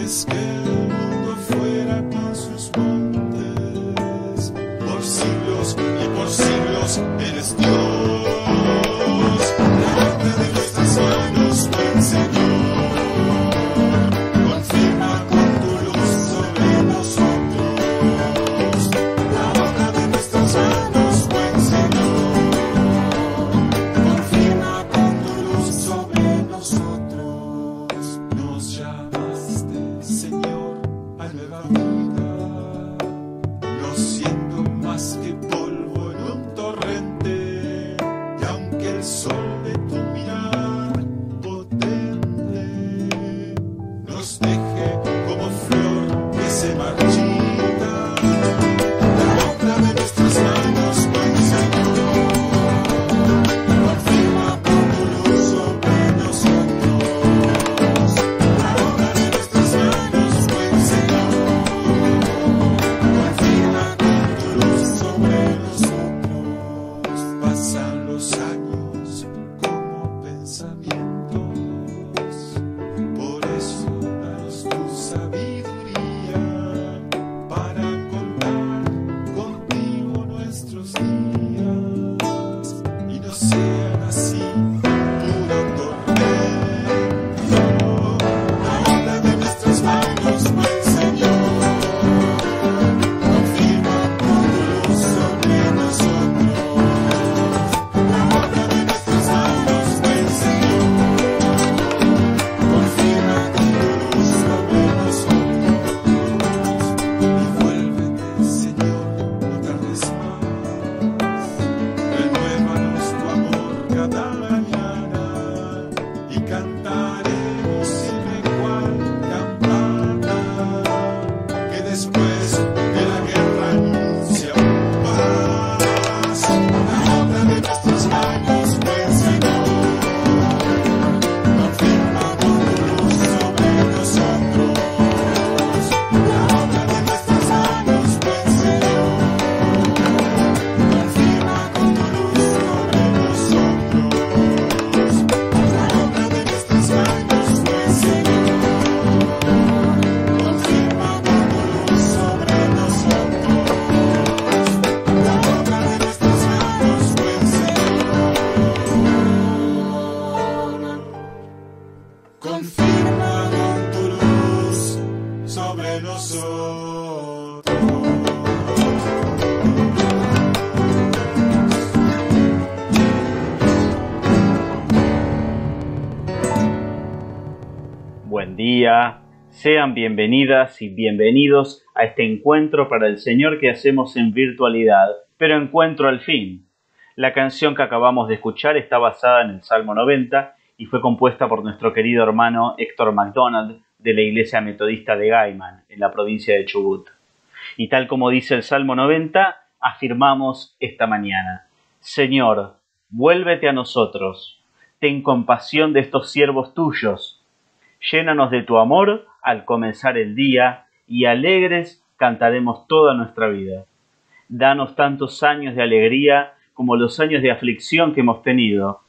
antes que el mundo fuera con sus montes, por siglos y por siglos eres Dios. La obra de nuestras manos, buen Señor, confirma con tu luz sobre nosotros. La obra de nuestras manos, buen Señor, confirma con tu luz sobre nosotros. Nos llamaste, Señor, a nueva vida, no siendo más que polvo en un torrente, y aunque el sol de tu mirar potente nos deje como flor que se marchita, la obra de nuestras manos, buen Señor, confirma con tu luz sobre nosotros. La obra de nuestras manos, buen Señor, confirma con tu luz sobre nosotros. Pasan los años como pensamientos, por eso danos tu sabiduría para contar contigo nuestros días y no sean así puro tormento. La obra de nuestras manos, buen Señor, confirma con tu luz sobre nosotros. La obra de nuestras manos, buen Señor, confirma con tu luz sobre nosotros. Y vuélvete, Señor, no tardes más. Renuévanos tu amor cada mañana y cantaremos siempre cual campana que después de la guerra anuncia paz. La obra de nuestras manos, buen Señor, confirma con tu luz sobre nosotros. La obra de nuestras manos, buen Señor, confirma con tu luz sobre nosotros. La obra de nuestras manos, buen Señor, confirma con tu luz sobre nosotros. La obra de nuestras manos, buen Señor, confirma con tu luz sobre nosotros. Buen día, sean bienvenidas y bienvenidos a este encuentro para el Señor que hacemos en virtualidad, pero encuentro al fin. La canción que acabamos de escuchar está basada en el Salmo 90 y fue compuesta por nuestro querido hermano Héctor MacDonald de la Iglesia Metodista de Gaiman, en la provincia de Chubut. Y tal como dice el Salmo 90, afirmamos esta mañana: Señor, vuélvete a nosotros, ten compasión de estos siervos tuyos. Llénanos de tu amor al comenzar el día y alegres cantaremos toda nuestra vida. Danos tantos años de alegría como los años de aflicción que hemos tenido.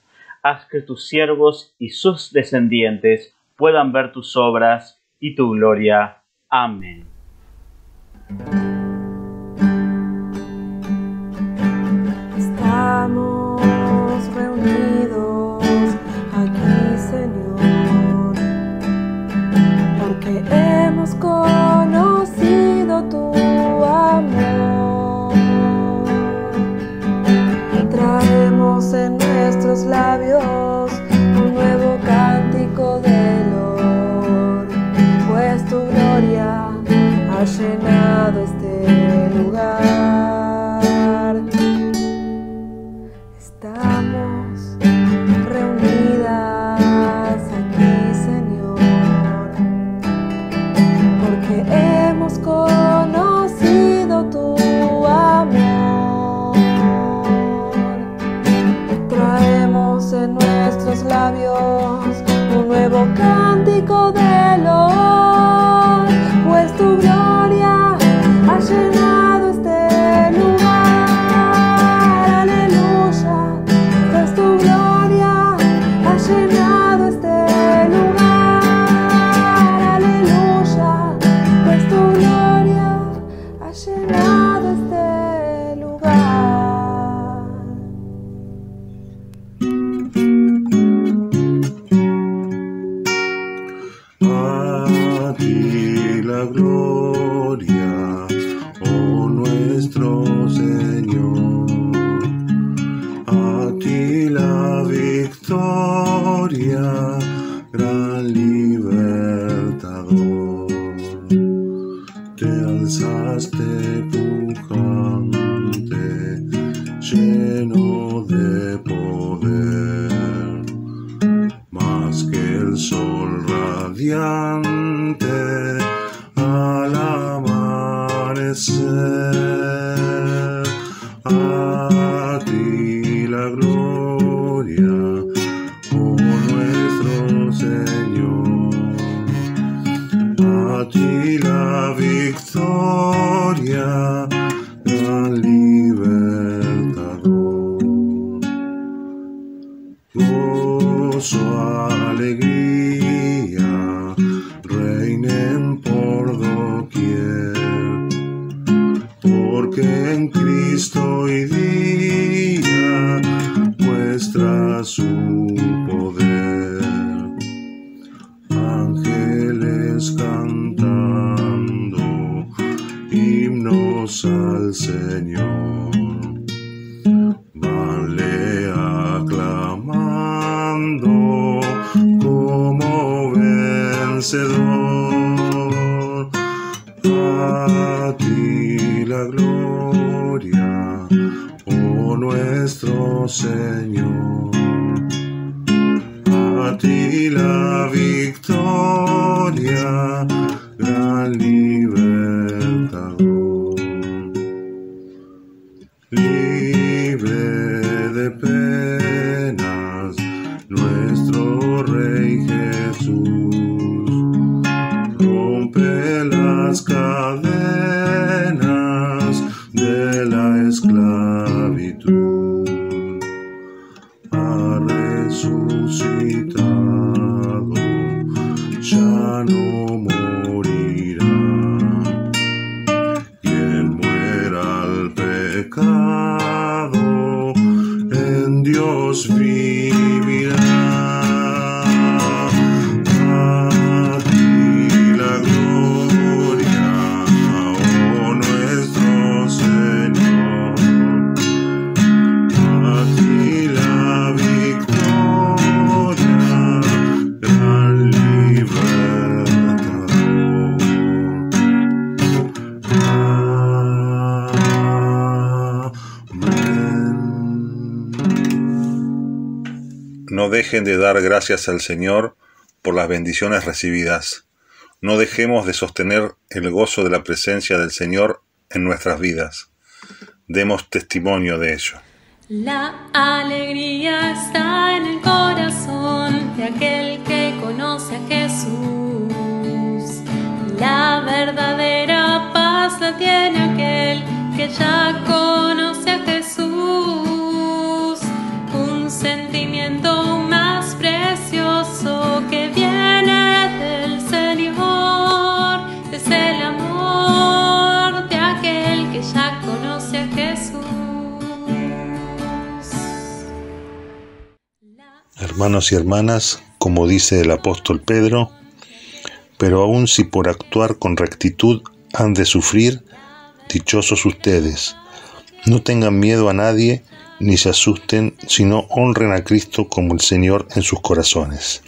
Haz que tus siervos y sus descendientes puedan ver tus obras y tu gloria. Amén. Estamos reunidos aquí, Señor, porque hemos conocido tu amor. Traemos en nuestros labios un nuevo cántico de loor, pues tu gloria ha llenado este lugar. Estamos reunidas aquí, Señor, porque hemos conocido tu amor. Traemos en nuestros labios un nuevo cántico de loor, pues tu gloria ha llenado este lugar. Aleluya, pues tu gloria ha llenado este lugar. Aleluya, ti la gloria, oh nuestro Señor, a ti la victoria, gran libertador. Te alzaste pujante, lleno de poder, más que el sol radiante al amanecer. A ti la gloria, oh nuestro Señor, a ti la victoria, gran libertador. Gozo, alegría, reinen por doquier, porque en Cristo hoy día muestra su poder. Ángeles cantando himnos al Señor, vanle aclamando como vencedor. A ti la gloria, oh nuestro Señor, a ti la victoria, gran libertador. Libre de penas, nuestro Rey Jesús, rompe las cadenas de la esclavitud. Ha resucitado, ya no morirá. Quien muera al pecado, en Dios vivirá. A ti la gloria, oh nuestro Señor, a ti la victoria, gran libertador. No dejen de dar gracias al Señor por las bendiciones recibidas. No dejemos de sostener el gozo de la presencia del Señor en nuestras vidas. Demos testimonio de ello. La alegría está en el corazón de aquel que conoce a Jesús. La verdadera paz la tiene aquel que ya conoce a Jesús. Un sentimiento más precioso que viene del Señor es el amor de aquel que ya conoce a Jesús. Hermanos y hermanas, como dice el apóstol Pedro, pero aun si por actuar con rectitud han de sufrir, dichosos ustedes. No tengan miedo a nadie, ni se asusten, sino honren a Cristo como el Señor en sus corazones.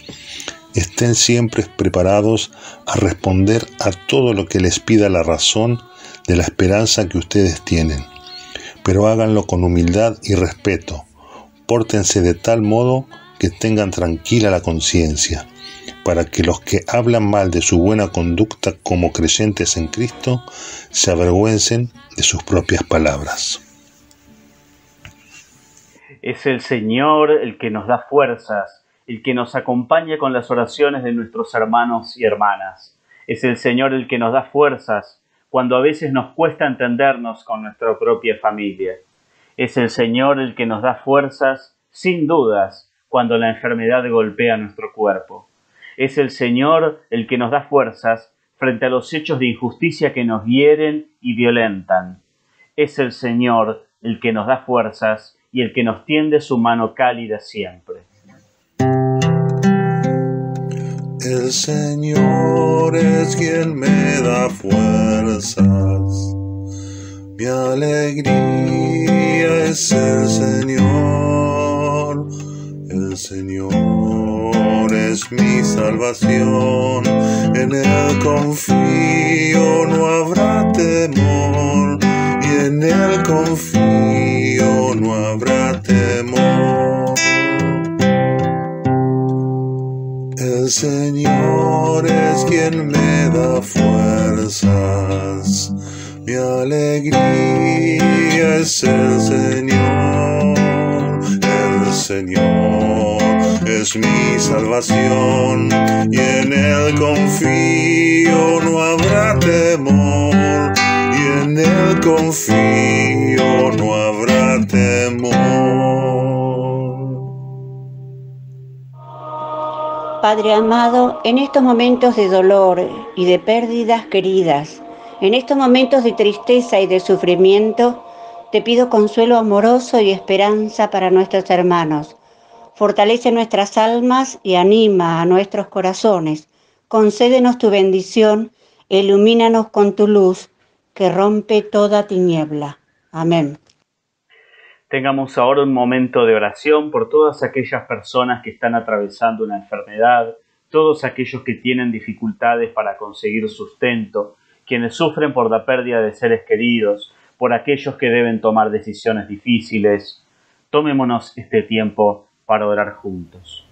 Estén siempre preparados a responder a todo lo que les pida la razón de la esperanza que ustedes tienen, pero háganlo con humildad y respeto. Pórtense de tal modo que tengan tranquila la conciencia, para que los que hablan mal de su buena conducta como creyentes en Cristo se avergüencen de sus propias palabras. Es el Señor el que nos da fuerzas, el que nos acompaña con las oraciones de nuestros hermanos y hermanas. Es el Señor el que nos da fuerzas cuando a veces nos cuesta entendernos con nuestra propia familia. Es el Señor el que nos da fuerzas, sin dudas, cuando la enfermedad golpea nuestro cuerpo. Es el Señor el que nos da fuerzas frente a los hechos de injusticia que nos hieren y violentan. Es el Señor el que nos da fuerzas y el que nos tiende su mano cálida siempre. El Señor es quien me da fuerzas. Mi alegría es el Señor. El Señor es mi salvación. En Él confío, no habrá temor. Y en Él confío, no habrá temor. El Señor es quien me da fuerzas. Mi alegría es el Señor. El Señor es mi salvación. Y en Él confío, no habrá temor. Y en Él confío, no habrá temor. Padre amado, en estos momentos de dolor y de pérdidas queridas, en estos momentos de tristeza y de sufrimiento, te pido consuelo amoroso y esperanza para nuestros hermanos. Fortalece nuestras almas y anima a nuestros corazones. Concédenos tu bendición, ilumínanos con tu luz, que rompe toda tiniebla. Amén. Tengamos ahora un momento de oración por todas aquellas personas que están atravesando una enfermedad, todos aquellos que tienen dificultades para conseguir sustento, quienes sufren por la pérdida de seres queridos, por aquellos que deben tomar decisiones difíciles. Tomémonos este tiempo para orar juntos.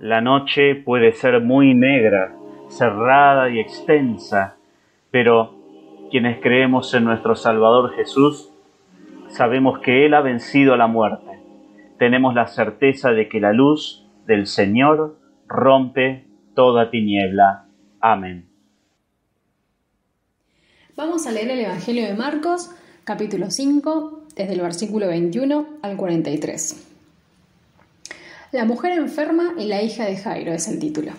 La noche puede ser muy negra, cerrada y extensa, pero quienes creemos en nuestro Salvador Jesús, sabemos que Él ha vencido a la muerte. Tenemos la certeza de que la luz del Señor rompe toda tiniebla. Amén. Vamos a leer el Evangelio de Marcos, capítulo 5, desde el versículo 21 al 43. La mujer enferma y la hija de Jairo es el título.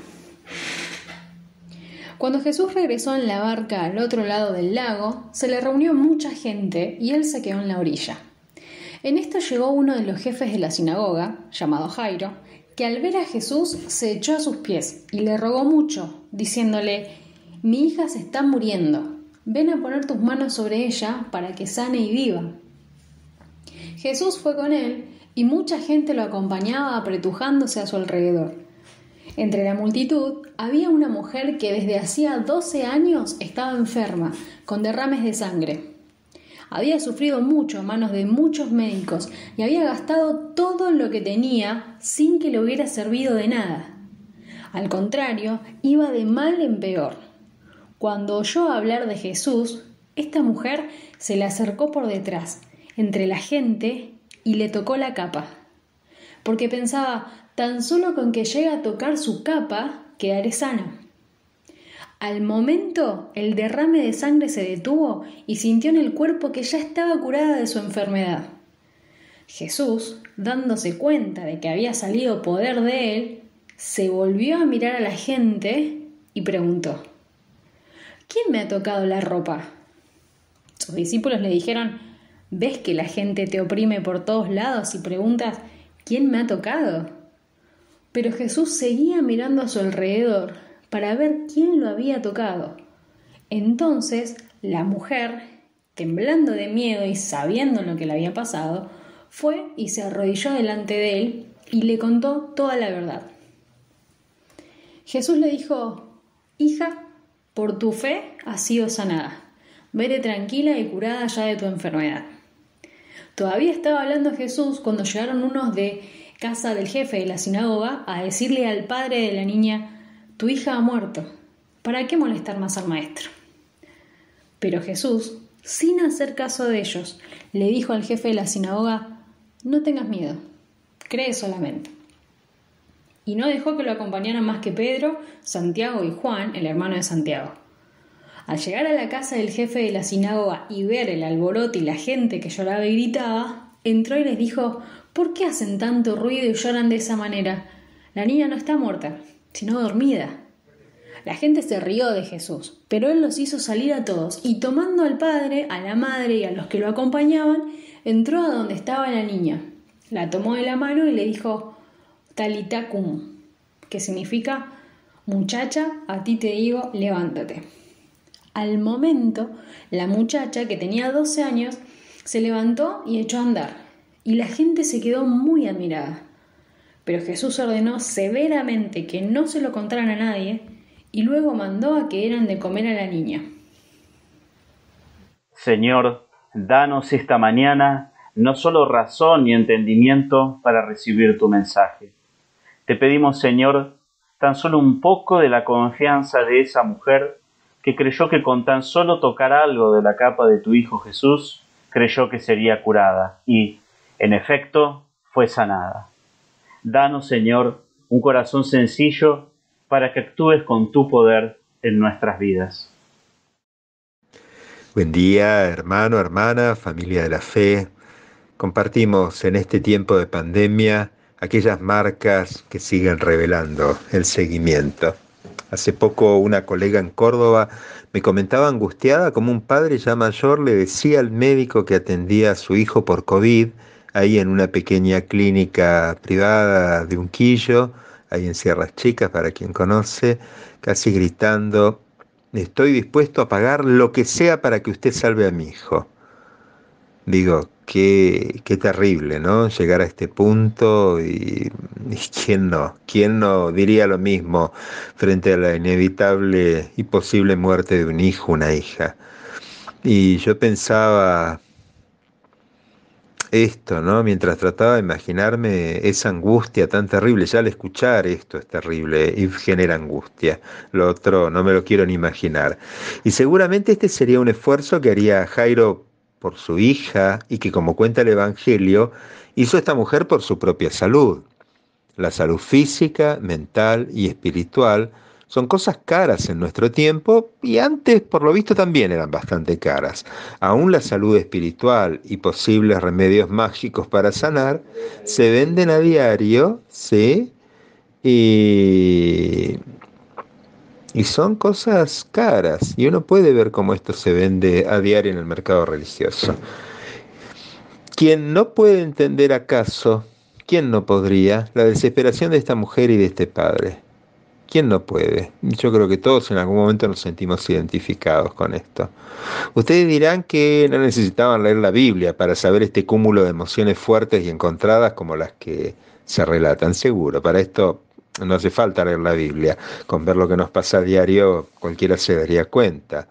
Cuando Jesús regresó en la barca al otro lado del lago, se le reunió mucha gente y él se quedó en la orilla. En esto llegó uno de los jefes de la sinagoga, llamado Jairo, que al ver a Jesús se echó a sus pies y le rogó mucho, diciéndole: «Mi hija se está muriendo, ven a poner tus manos sobre ella para que sane y viva». Jesús fue con él y mucha gente lo acompañaba apretujándose a su alrededor. Entre la multitud había una mujer que desde hacía 12 años estaba enferma, con derrames de sangre. Había sufrido mucho a manos de muchos médicos y había gastado todo lo que tenía sin que le hubiera servido de nada. Al contrario, iba de mal en peor. Cuando oyó hablar de Jesús, esta mujer se le acercó por detrás, entre la gente, y le tocó la capa, porque pensaba: tan solo con que llegue a tocar su capa, quedaré sana. Al momento, el derrame de sangre se detuvo y sintió en el cuerpo que ya estaba curada de su enfermedad. Jesús, dándose cuenta de que había salido poder de él, se volvió a mirar a la gente y preguntó: «¿Quién me ha tocado la ropa?». Sus discípulos le dijeron: «¿Ves que la gente te oprime por todos lados y preguntas: ¿quién me ha tocado?». Pero Jesús seguía mirando a su alrededor para ver quién lo había tocado. Entonces la mujer, temblando de miedo y sabiendo lo que le había pasado, fue y se arrodilló delante de él y le contó toda la verdad. Jesús le dijo: «Hija, por tu fe has sido sanada. Vete tranquila y curada ya de tu enfermedad». Todavía estaba hablando Jesús cuando llegaron unos de casa del jefe de la sinagoga a decirle al padre de la niña: «Tu hija ha muerto. ¿Para qué molestar más al maestro?». Pero Jesús, sin hacer caso de ellos, le dijo al jefe de la sinagoga: «No tengas miedo, cree solamente». Y no dejó que lo acompañaran más que Pedro, Santiago y Juan, el hermano de Santiago. Al llegar a la casa del jefe de la sinagoga y ver el alboroto y la gente que lloraba y gritaba, entró y les dijo: «¿Por qué hacen tanto ruido y lloran de esa manera? La niña no está muerta, sino dormida». La gente se rió de Jesús, pero él los hizo salir a todos y, tomando al padre, a la madre y a los que lo acompañaban, entró a donde estaba la niña. La tomó de la mano y le dijo: «Talita cum», que significa: «Muchacha, a ti te digo, levántate». Al momento, la muchacha, que tenía 12 años, se levantó y echó a andar, y la gente se quedó muy admirada. Pero Jesús ordenó severamente que no se lo contaran a nadie, y luego mandó a que dieran de comer a la niña. Señor, danos esta mañana no solo razón y entendimiento para recibir tu mensaje. Te pedimos, Señor, tan solo un poco de la confianza de esa mujer que creyó que con tan solo tocar algo de la capa de tu Hijo Jesús, creyó que sería curada y, en efecto, fue sanada. Danos, Señor, un corazón sencillo para que actúes con tu poder en nuestras vidas. Buen día, hermano, hermana, familia de la fe. Compartimos en este tiempo de pandemia aquellas marcas que siguen revelando el seguimiento. Hace poco una colega en Córdoba me comentaba angustiada cómo un padre ya mayor le decía al médico que atendía a su hijo por COVID, ahí en una pequeña clínica privada de Unquillo, ahí en Sierras Chicas, para quien conoce, casi gritando: «Estoy dispuesto a pagar lo que sea para que usted salve a mi hijo». Digo, qué terrible, ¿no? Llegar a este punto y ¿quién no diría lo mismo frente a la inevitable y posible muerte de un hijo, una hija? Y yo pensaba esto, ¿no? Mientras trataba de imaginarme esa angustia tan terrible. Ya al escuchar esto es terrible y genera angustia. Lo otro no me lo quiero ni imaginar. Y seguramente este sería un esfuerzo que haría Jairo por su hija y que, como cuenta el Evangelio, hizo esta mujer por su propia salud. La salud física, mental y espiritual son cosas caras en nuestro tiempo y antes, por lo visto, también eran bastante caras. Aún la salud espiritual y posibles remedios mágicos para sanar se venden a diario, ¿sí? Y, y son cosas caras y uno puede ver cómo esto se vende a diario en el mercado religioso. ¿Quién no puede entender acaso, quién no podría, la desesperación de esta mujer y de este padre? ¿Quién no puede? Yo creo que todos en algún momento nos sentimos identificados con esto. Ustedes dirán que no necesitaban leer la Biblia para saber este cúmulo de emociones fuertes y encontradas como las que se relatan, seguro. Para esto no hace falta leer la Biblia. Con ver lo que nos pasa a diario cualquiera se daría cuenta.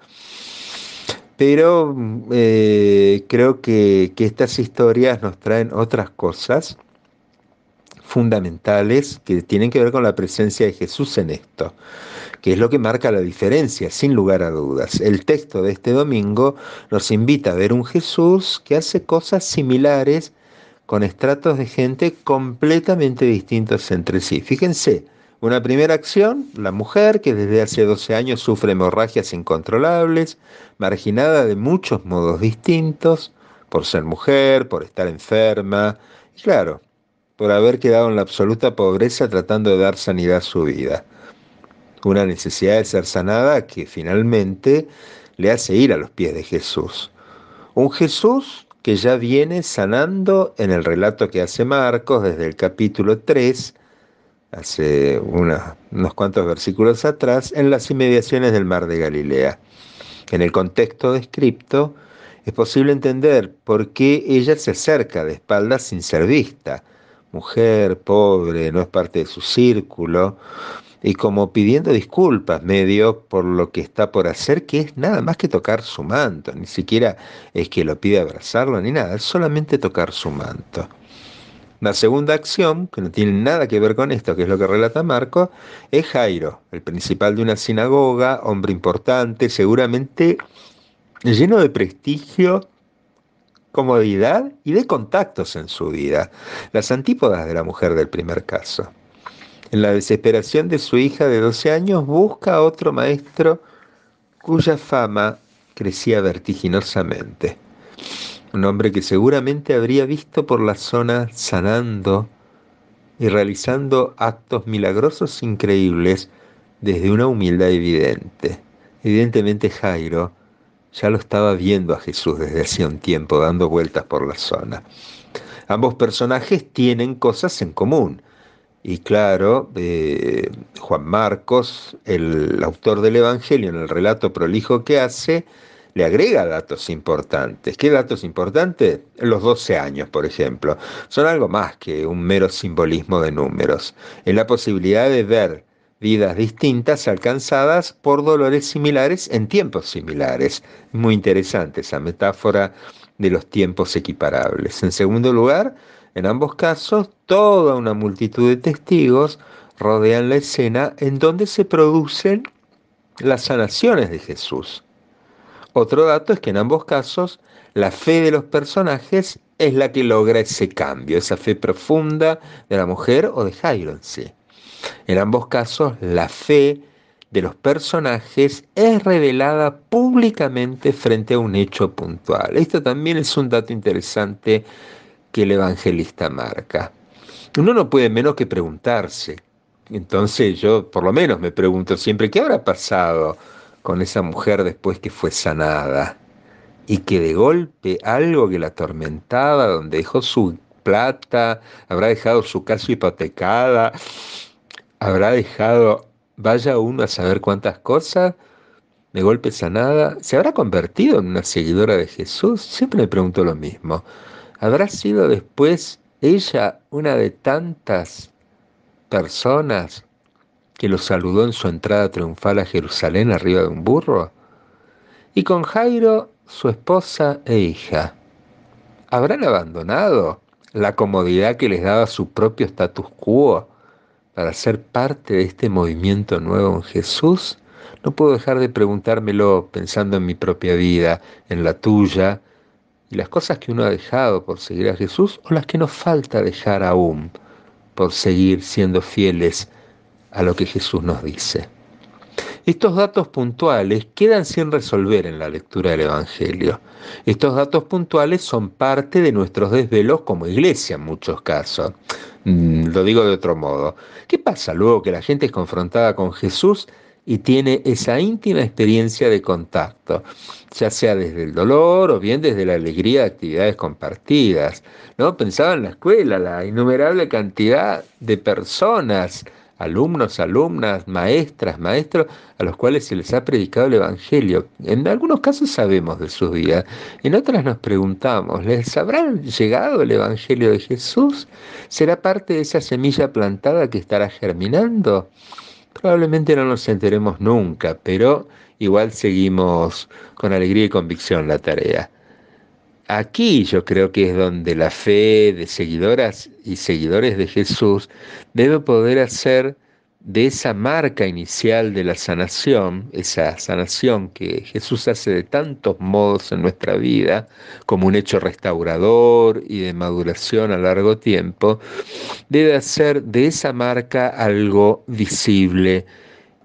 Pero creo que estas historias nos traen otras cosas fundamentales que tienen que ver con la presencia de Jesús en esto, que es lo que marca la diferencia, sin lugar a dudas. El texto de este domingo nos invita a ver un Jesús que hace cosas similares con estratos de gente completamente distintos entre sí. Fíjense, una primera acción, la mujer que desde hace 12 años sufre hemorragias incontrolables, marginada de muchos modos distintos, por ser mujer, por estar enferma, y claro, por haber quedado en la absoluta pobreza tratando de dar sanidad a su vida. Una necesidad de ser sanada que finalmente le hace ir a los pies de Jesús. Un Jesús que ya viene sanando en el relato que hace Marcos desde el capítulo 3, hace unos cuantos versículos atrás, en las inmediaciones del mar de Galilea. En el contexto descripto es posible entender por qué ella se acerca de espaldas sin ser vista. Mujer, pobre, no es parte de su círculo, y como pidiendo disculpas medio por lo que está por hacer, que es nada más que tocar su manto, ni siquiera es que lo pide abrazarlo ni nada, es solamente tocar su manto. La segunda acción, que no tiene nada que ver con esto, que es lo que relata Marcos, es Jairo, el principal de una sinagoga, hombre importante, seguramente lleno de prestigio, comodidad y de contactos en su vida, las antípodas de la mujer del primer caso. En la desesperación de su hija de 12 años busca a otro maestro cuya fama crecía vertiginosamente. Un hombre que seguramente habría visto por la zona sanando y realizando actos milagrosos increíbles desde una humildad evidente. Evidentemente Jairo ya lo estaba viendo a Jesús desde hacía un tiempo dando vueltas por la zona. Ambos personajes tienen cosas en común. Y claro, Juan Marcos, el autor del Evangelio, en el relato prolijo que hace, le agrega datos importantes. ¿Qué datos importantes? Los 12 años, por ejemplo. Son algo más que un mero simbolismo de números. Es la posibilidad de ver vidas distintas alcanzadas por dolores similares en tiempos similares. Muy interesante esa metáfora de los tiempos equiparables. En segundo lugar, en ambos casos, toda una multitud de testigos rodean la escena en donde se producen las sanaciones de Jesús. Otro dato es que en ambos casos la fe de los personajes es la que logra ese cambio, esa fe profunda de la mujer o de Jairo en sí. En ambos casos la fe de los personajes es revelada públicamente frente a un hecho puntual. Esto también es un dato interesante que el evangelista marca. Uno no puede menos que preguntarse. Entonces yo por lo menos me pregunto siempre, ¿qué habrá pasado con esa mujer después que fue sanada? Y que de golpe algo que la atormentaba, donde dejó su plata, habrá dejado su casa hipotecada, habrá dejado, vaya uno a saber cuántas cosas, de golpe sanada, ¿se habrá convertido en una seguidora de Jesús? Siempre me pregunto lo mismo. ¿Habrá sido después ella una de tantas personas que lo saludó en su entrada triunfal a Jerusalén arriba de un burro? Y con Jairo, su esposa e hija. ¿Habrán abandonado la comodidad que les daba su propio status quo para ser parte de este movimiento nuevo en Jesús? No puedo dejar de preguntármelo pensando en mi propia vida, en la tuya, y las cosas que uno ha dejado por seguir a Jesús o las que nos falta dejar aún por seguir siendo fieles a lo que Jesús nos dice. Estos datos puntuales quedan sin resolver en la lectura del Evangelio. Estos datos puntuales son parte de nuestros desvelos como iglesia en muchos casos. Lo digo de otro modo. ¿Qué pasa luego que la gente es confrontada con Jesús y tiene esa íntima experiencia de contacto, ya sea desde el dolor o bien desde la alegría de actividades compartidas, ¿no? Pensaba en la escuela, la innumerable cantidad de personas, alumnos, alumnas, maestras, maestros, a los cuales se les ha predicado el Evangelio. En algunos casos sabemos de sus vidas, en otras nos preguntamos, ¿les habrá llegado el Evangelio de Jesús? ¿Será parte de esa semilla plantada que estará germinando? Probablemente no nos enteremos nunca, pero igual seguimos con alegría y convicción la tarea. Aquí yo creo que es donde la fe de seguidoras y seguidores de Jesús debe poder hacer de esa marca inicial de la sanación, esa sanación que Jesús hace de tantos modos en nuestra vida, como un hecho restaurador y de maduración a largo tiempo, debe hacer de esa marca algo visible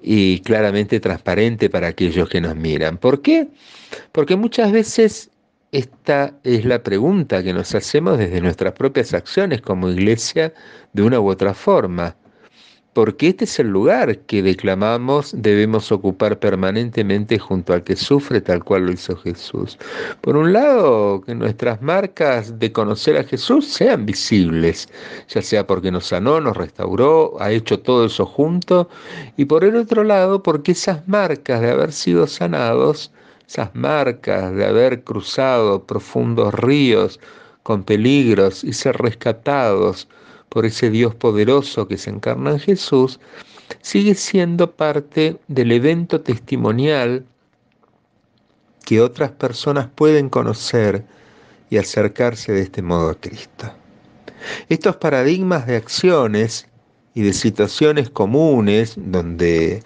y claramente transparente para aquellos que nos miran. ¿Por qué? Porque muchas veces esta es la pregunta que nos hacemos desde nuestras propias acciones como iglesia de una u otra forma. Porque este es el lugar que declamamos debemos ocupar permanentemente junto al que sufre tal cual lo hizo Jesús. Por un lado, que nuestras marcas de conocer a Jesús sean visibles, ya sea porque nos sanó, nos restauró, ha hecho todo eso junto, y por el otro lado, porque esas marcas de haber sido sanados, esas marcas de haber cruzado profundos ríos con peligros y ser rescatados por ese Dios poderoso que se encarna en Jesús, sigue siendo parte del evento testimonial que otras personas pueden conocer y acercarse de este modo a Cristo. Estos paradigmas de acciones y de situaciones comunes donde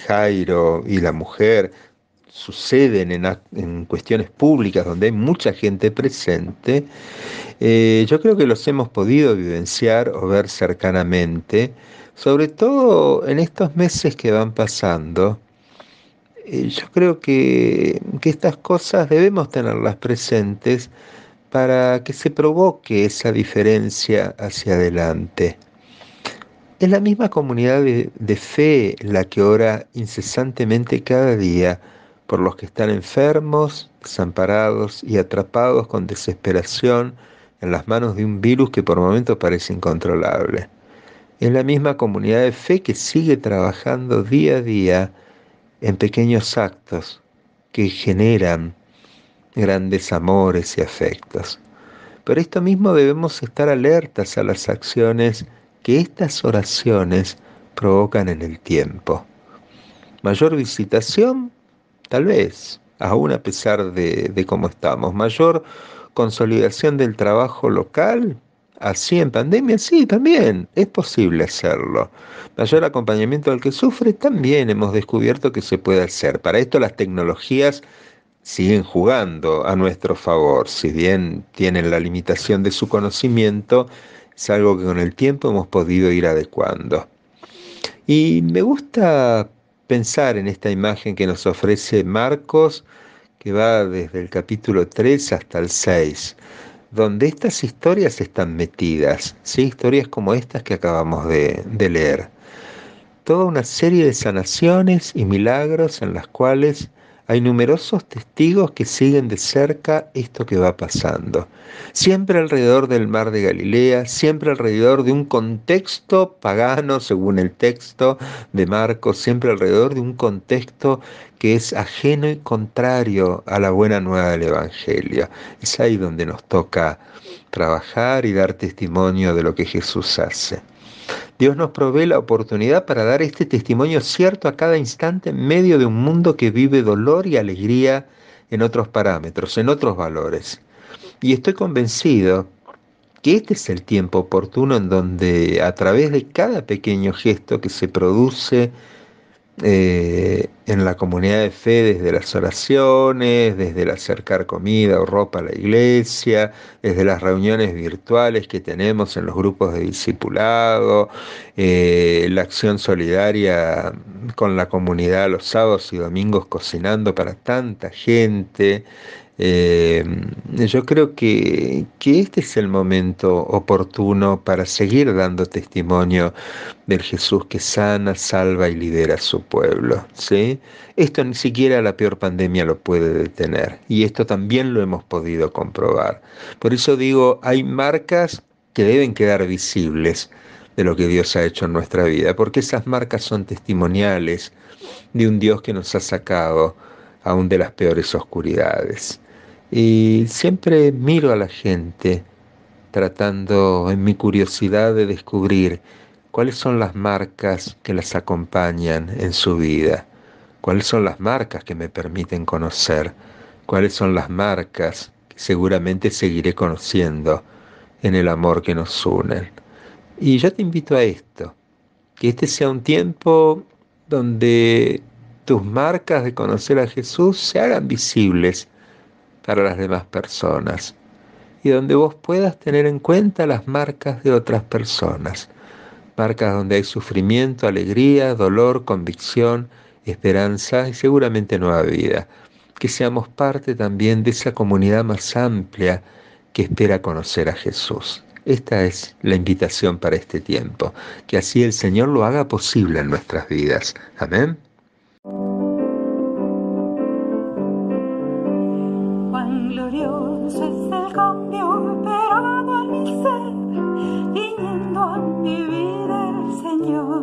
Jairo y la mujer suceden en cuestiones públicas donde hay mucha gente presente, yo creo que los hemos podido vivenciar o ver cercanamente, sobre todo en estos meses que van pasando. Yo creo que estas cosas debemos tenerlas presentes para que se provoque esa diferencia hacia adelante. Es la misma comunidad de fe la que ora incesantemente cada día por los que están enfermos, desamparados y atrapados con desesperación en las manos de un virus que por momentos parece incontrolable. Es la misma comunidad de fe que sigue trabajando día a día en pequeños actos que generan grandes amores y afectos. Por esto mismo debemos estar alertas a las acciones que estas oraciones provocan en el tiempo. Mayor visitación, tal vez, aún a pesar de cómo estamos. Mayor consolidación del trabajo local, así en pandemia, sí, también es posible hacerlo. Mayor acompañamiento al que sufre, también hemos descubierto que se puede hacer. Para esto las tecnologías siguen jugando a nuestro favor, si bien tienen la limitación de su conocimiento, es algo que con el tiempo hemos podido ir adecuando. Y me gusta pensar en esta imagen que nos ofrece Marcos, que va desde el capítulo 3 hasta el 6, donde estas historias están metidas, ¿sí? Historias como estas que acabamos de leer. Toda una serie de sanaciones y milagros en las cuales hay numerosos testigos que siguen de cerca esto que va pasando. Siempre alrededor del mar de Galilea, siempre alrededor de un contexto pagano, según el texto de Marcos, siempre alrededor de un contexto que es ajeno y contrario a la buena nueva del Evangelio. Es ahí donde nos toca trabajar y dar testimonio de lo que Jesús hace. Dios nos provee la oportunidad para dar este testimonio cierto a cada instante en medio de un mundo que vive dolor y alegría en otros parámetros, en otros valores. Y estoy convencido que este es el tiempo oportuno en donde a través de cada pequeño gesto que se produce en la comunidad de fe, desde las oraciones, desde el acercar comida o ropa a la iglesia, desde las reuniones virtuales que tenemos en los grupos de discipulado, la acción solidaria con la comunidad los sábados y domingos cocinando para tanta gente. Yo creo que este es el momento oportuno para seguir dando testimonio del Jesús que sana, salva y libera a su pueblo, ¿sí? Esto ni siquiera la peor pandemia lo puede detener, y esto también lo hemos podido comprobar. Por eso digo, hay marcas que deben quedar visibles de lo que Dios ha hecho en nuestra vida, porque esas marcas son testimoniales de un Dios que nos ha sacado aún de las peores oscuridades. Y siempre miro a la gente tratando en mi curiosidad de descubrir cuáles son las marcas que las acompañan en su vida, cuáles son las marcas que me permiten conocer, cuáles son las marcas que seguramente seguiré conociendo en el amor que nos une. Y yo te invito a esto, que este sea un tiempo donde tus marcas de conocer a Jesús se hagan visibles para las demás personas, y donde vos puedas tener en cuenta las marcas de otras personas, marcas donde hay sufrimiento, alegría, dolor, convicción, esperanza y seguramente nueva vida. Que seamos parte también de esa comunidad más amplia que espera conocer a Jesús. Esta es la invitación para este tiempo, que así el Señor lo haga posible en nuestras vidas. Amén. Cuán glorioso es el cambio operado en mi ser, viniendo a mi vida el Señor.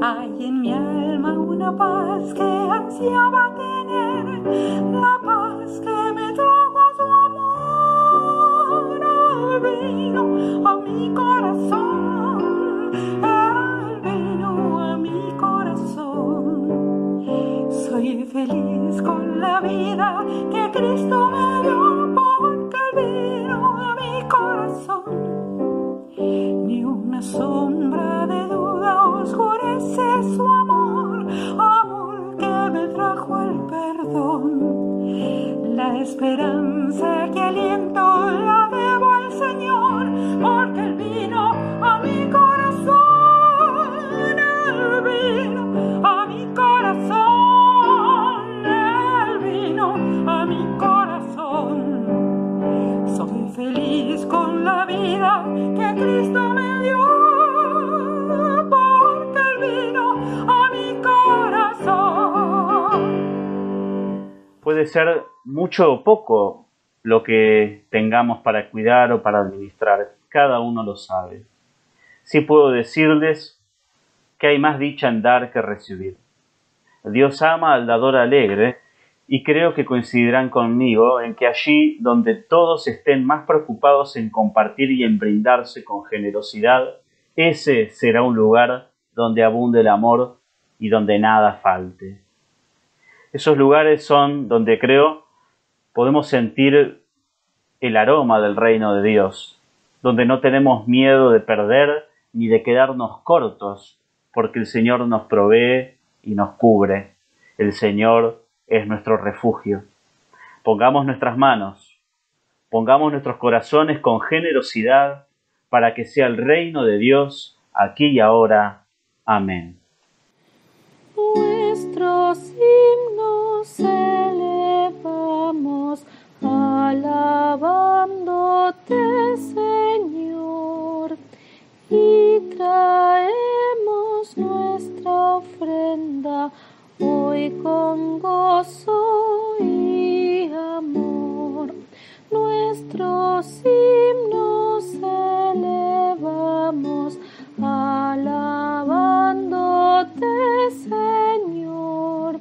Hay en mi alma una paz que ansiaba tener, la paz que me trajo a su amor. Él vino a mi corazón, Él vino a mi corazón. Soy feliz con la vida que Cristo me dio, porque Él vino a mi corazón. Ni una sombra de duda oscurece su amor, amor que me trajo el perdón. La esperanza que aliento la debo al Señor, porque Él vino a mi corazón. Él vino a mi corazón, Él vino a mi corazón. Soy feliz con la vida que Cristo me dio, porque Él vino a mi corazón. Puede ser mucho o poco lo que tengamos para cuidar o para administrar, cada uno lo sabe. Sí puedo decirles que hay más dicha en dar que recibir. Dios ama al dador alegre, y creo que coincidirán conmigo en que allí donde todos estén más preocupados en compartir y en brindarse con generosidad, ese será un lugar donde abunde el amor y donde nada falte. Esos lugares son donde creo podemos sentir el aroma del reino de Dios, donde no tenemos miedo de perder ni de quedarnos cortos, porque el Señor nos provee y nos cubre. El Señor es nuestro refugio. Pongamos nuestras manos, pongamos nuestros corazones con generosidad para que sea el reino de Dios aquí y ahora. Amén. Nuestros himnos elevamos, alabándote, Señor, y traemos nuestra ofrenda hoy con gozo y amor. Nuestros himnos elevamos, alabándote, Señor,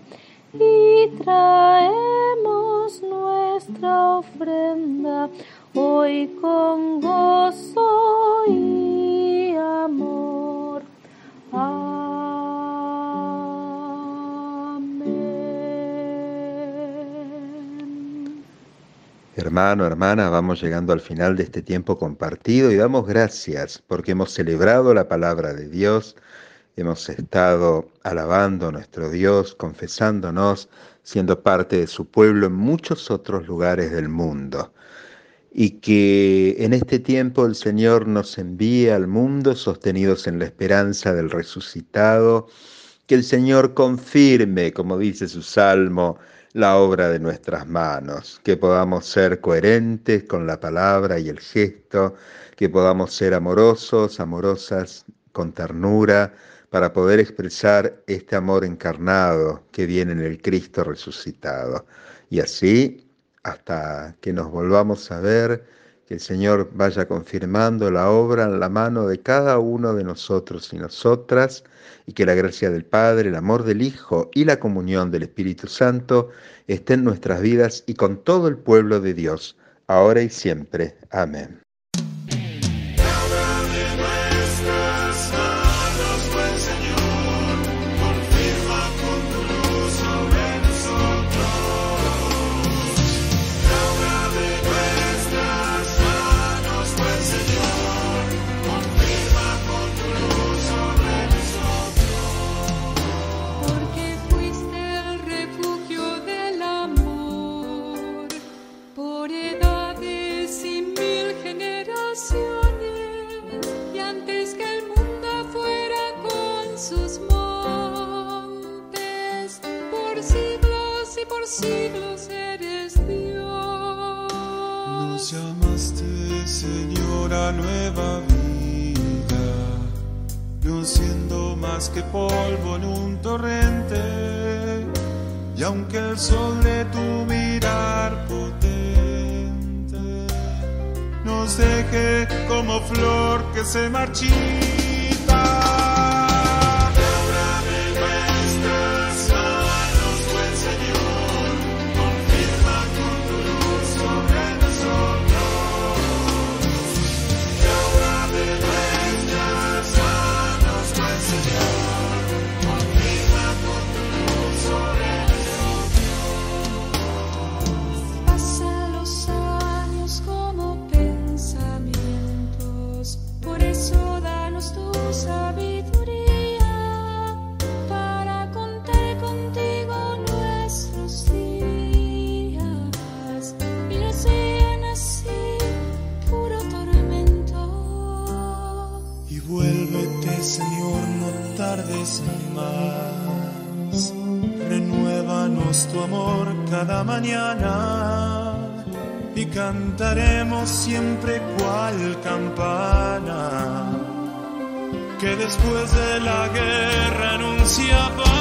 y traemos nuestra ofrenda hoy con gozo y amor. Amén. hermano, hermana, vamos llegando al final de este tiempo compartido y damos gracias porque hemos celebrado la palabra de Dios, hemos estado alabando a nuestro Dios, confesándonos, siendo parte de su pueblo en muchos otros lugares del mundo. Y que en este tiempo el Señor nos envíe al mundo sostenidos en la esperanza del resucitado, que el Señor confirme, como dice su salmo, la obra de nuestras manos, que podamos ser coherentes con la palabra y el gesto, que podamos ser amorosos, amorosas, con ternura, para poder expresar este amor encarnado que viene en el Cristo resucitado. Y así, hasta que nos volvamos a ver, que el Señor vaya confirmando la obra en la mano de cada uno de nosotros y nosotras, y que la gracia del Padre, el amor del Hijo y la comunión del Espíritu Santo estén en nuestras vidas y con todo el pueblo de Dios, ahora y siempre. Amén. Siglos eres Dios. Nos llamaste, Señor, a nueva vida, no siendo más que polvo en un torrente, y aunque el sol de tu mirar potente nos deje como flor que se marchita, Señor, no tardes más, renuévanos tu amor cada mañana y cantaremos siempre cual campana que después de la guerra anuncia paz.